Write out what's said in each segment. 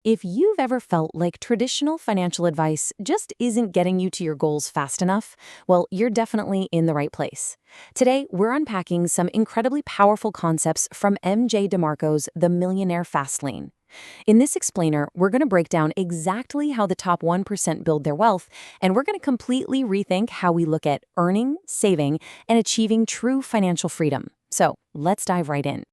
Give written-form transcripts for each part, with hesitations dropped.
If you've ever felt like traditional financial advice just isn't getting you to your goals fast enough, well, you're definitely in the right place. Today, we're unpacking some incredibly powerful concepts from MJ DeMarco's The Millionaire Fast Lane. In this explainer, we're going to break down exactly how the top 1% build their wealth, and we're going to completely rethink how we look at earning, saving, and achieving true financial freedom. So, let's dive right in.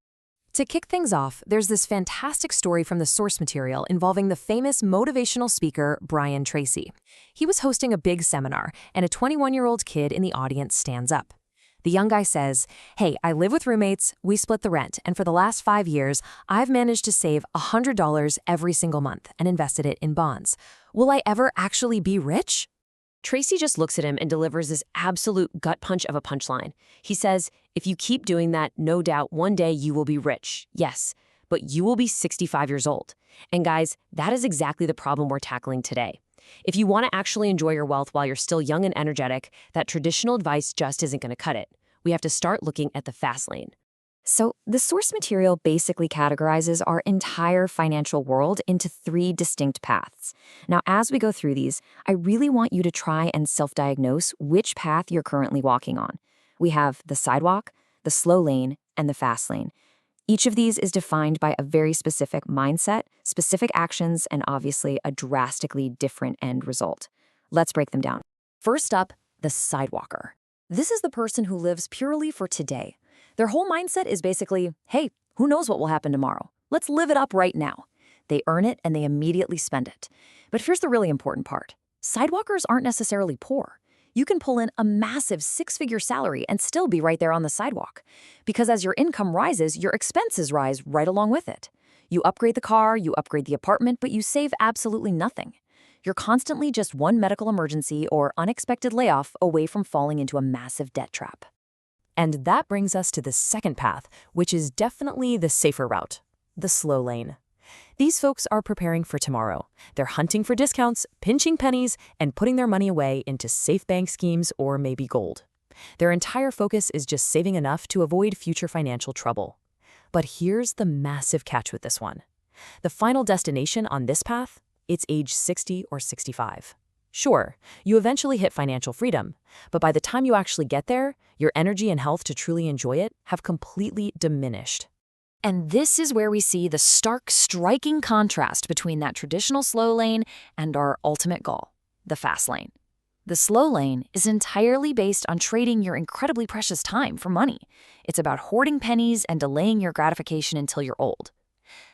To kick things off, there's this fantastic story from the source material involving the famous motivational speaker Brian Tracy. He was hosting a big seminar, and a 21-year-old kid in the audience stands up. The young guy says, "Hey, I live with roommates, we split the rent, and for the last 5 years, I've managed to save $100 every single month and invested it in bonds. Will I ever actually be rich?" Tracy just looks at him and delivers this absolute gut punch of a punchline. He says, "If you keep doing that, no doubt one day you will be rich. Yes, but you will be 65 years old." And guys, that is exactly the problem we're tackling today. If you want to actually enjoy your wealth while you're still young and energetic, that traditional advice just isn't going to cut it. We have to start looking at the fast lane. So, the source material basically categorizes our entire financial world into three distinct paths. Now, as we go through these, I really want you to try and self-diagnose which path you're currently walking on. We have the sidewalk, the slow lane, and the fast lane. Each of these is defined by a very specific mindset, specific actions, and obviously a drastically different end result. Let's break them down. First up, the sidewalker. This is the person who lives purely for today. Their whole mindset is basically, hey, who knows what will happen tomorrow? Let's live it up right now. They earn it and they immediately spend it. But here's the really important part. Sidewalkers aren't necessarily poor. You can pull in a massive six-figure salary and still be right there on the sidewalk. Because as your income rises, your expenses rise right along with it. You upgrade the car, you upgrade the apartment, but you save absolutely nothing. You're constantly just one medical emergency or unexpected layoff away from falling into a massive debt trap. And that brings us to the second path, which is definitely the safer route, the slow lane. These folks are preparing for tomorrow. They're hunting for discounts, pinching pennies, and putting their money away into safe bank schemes or maybe gold. Their entire focus is just saving enough to avoid future financial trouble. But here's the massive catch with this one. The final destination on this path, it's age 60 or 65. Sure, you eventually hit financial freedom, but by the time you actually get there, your energy and health to truly enjoy it have completely diminished. And this is where we see the stark, striking contrast between that traditional slow lane and our ultimate goal, the fast lane. The slow lane is entirely based on trading your incredibly precious time for money. It's about hoarding pennies and delaying your gratification until you're old.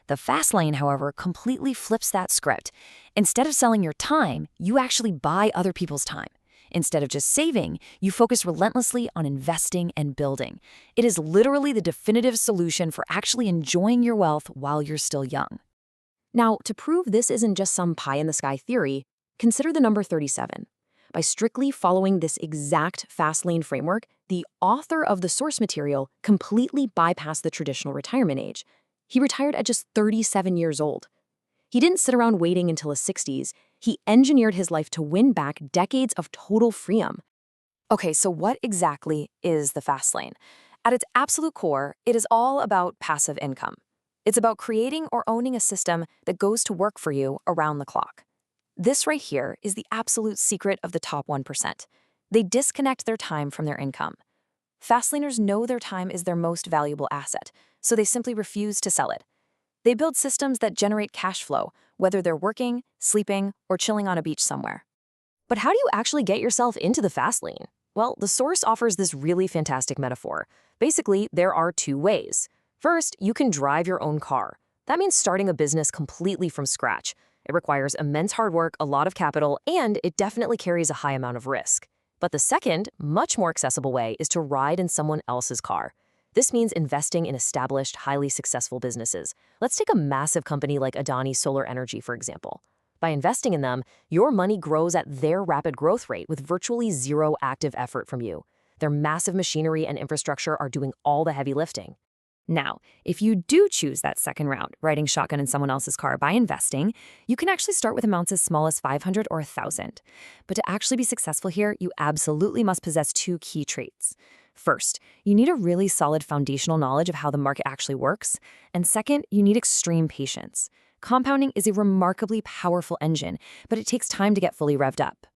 The fast lane, however, completely flips that script. Instead of selling your time, you actually buy other people's time. Instead of just saving, you focus relentlessly on investing and building. It is literally the definitive solution for actually enjoying your wealth while you're still young. Now, to prove this isn't just some pie-in-the-sky theory, consider the number 37. By strictly following this exact fast lane framework, the author of the source material completely bypassed the traditional retirement age. He retired at just 37 years old. He didn't sit around waiting until his 60s. He engineered his life to win back decades of total freedom. Okay, so what exactly is the fast lane? At its absolute core, it is all about passive income. It's about creating or owning a system that goes to work for you around the clock. This right here is the absolute secret of the top 1%. They disconnect their time from their income. Fastlaners know their time is their most valuable asset, so they simply refuse to sell it. They build systems that generate cash flow, whether they're working, sleeping, or chilling on a beach somewhere. But how do you actually get yourself into the fast lane? Well, the source offers this really fantastic metaphor. Basically, there are two ways. First, you can drive your own car. That means starting a business completely from scratch. It requires immense hard work, a lot of capital, and it definitely carries a high amount of risk. But the second, much more accessible way is to ride in someone else's car. This means investing in established, highly successful businesses. Let's take a massive company like Adani Solar Energy, for example. By investing in them, your money grows at their rapid growth rate with virtually zero active effort from you. Their massive machinery and infrastructure are doing all the heavy lifting. Now, if you do choose that second route, riding shotgun in someone else's car by investing, you can actually start with amounts as small as 500 or 1,000. But to actually be successful here, you absolutely must possess two key traits. First, you need a really solid foundational knowledge of how the market actually works. And second, you need extreme patience. Compounding is a remarkably powerful engine, but it takes time to get fully revved up.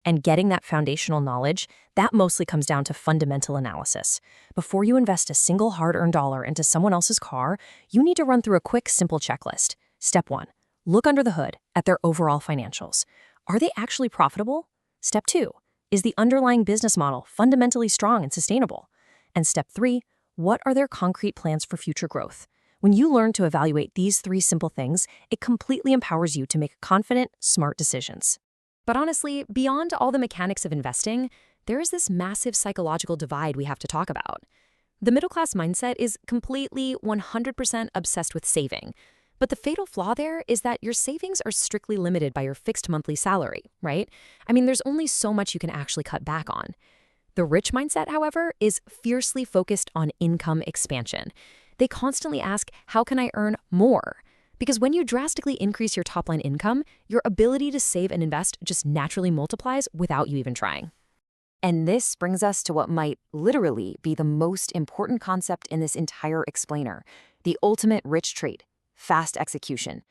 And getting that foundational knowledge, that mostly comes down to fundamental analysis. Before you invest a single hard-earned dollar into someone else's car, you need to run through a quick, simple checklist. Step 1. Look under the hood at their overall financials. Are they actually profitable? Step 2. Is the underlying business model fundamentally strong and sustainable? And step 3. What are their concrete plans for future growth? When you learn to evaluate these 3 simple things, it completely empowers you to make confident, smart decisions. But honestly, beyond all the mechanics of investing, there is this massive psychological divide we have to talk about. The middle-class mindset is completely 100% obsessed with saving. But the fatal flaw there is that your savings are strictly limited by your fixed monthly salary, right? I mean, there's only so much you can actually cut back on. The rich mindset, however, is fiercely focused on income expansion. They constantly ask, how can I earn more? Because when you drastically increase your top-line income, your ability to save and invest just naturally multiplies without you even trying. And this brings us to what might literally be the most important concept in this entire explainer, the ultimate rich trait: fast execution.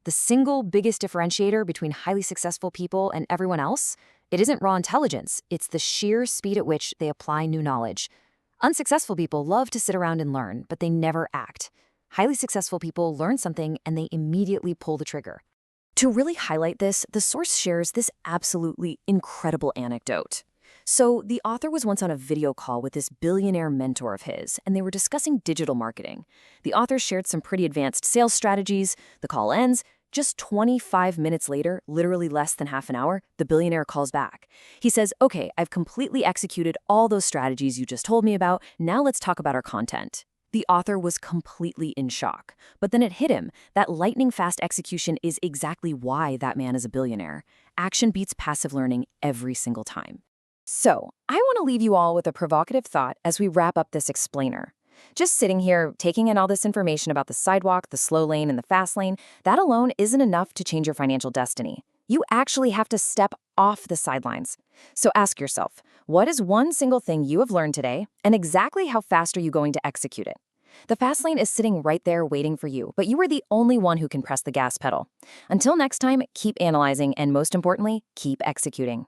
The single biggest differentiator between highly successful people and everyone else, it isn't raw intelligence, it's the sheer speed at which they apply new knowledge. Unsuccessful people love to sit around and learn, but they never act. Highly successful people learn something and they immediately pull the trigger. To really highlight this, the source shares this absolutely incredible anecdote. So the author was once on a video call with this billionaire mentor of his, and they were discussing digital marketing. The author shared some pretty advanced sales strategies. The call ends. Just 25 minutes later, literally less than half an hour, the billionaire calls back. He says, okay, I've completely executed all those strategies you just told me about. Now let's talk about our content. The author was completely in shock. But then it hit him that lightning-fast execution is exactly why that man is a billionaire. Action beats passive learning every single time. So, I want to leave you all with a provocative thought as we wrap up this explainer. Just sitting here, taking in all this information about the sidewalk, the slow lane, and the fast lane, that alone isn't enough to change your financial destiny. You actually have to step off the sidelines. So ask yourself, what is one single thing you have learned today, and exactly how fast are you going to execute it? The fast lane is sitting right there waiting for you, but you are the only one who can press the gas pedal. Until next time, keep analyzing and most importantly, keep executing.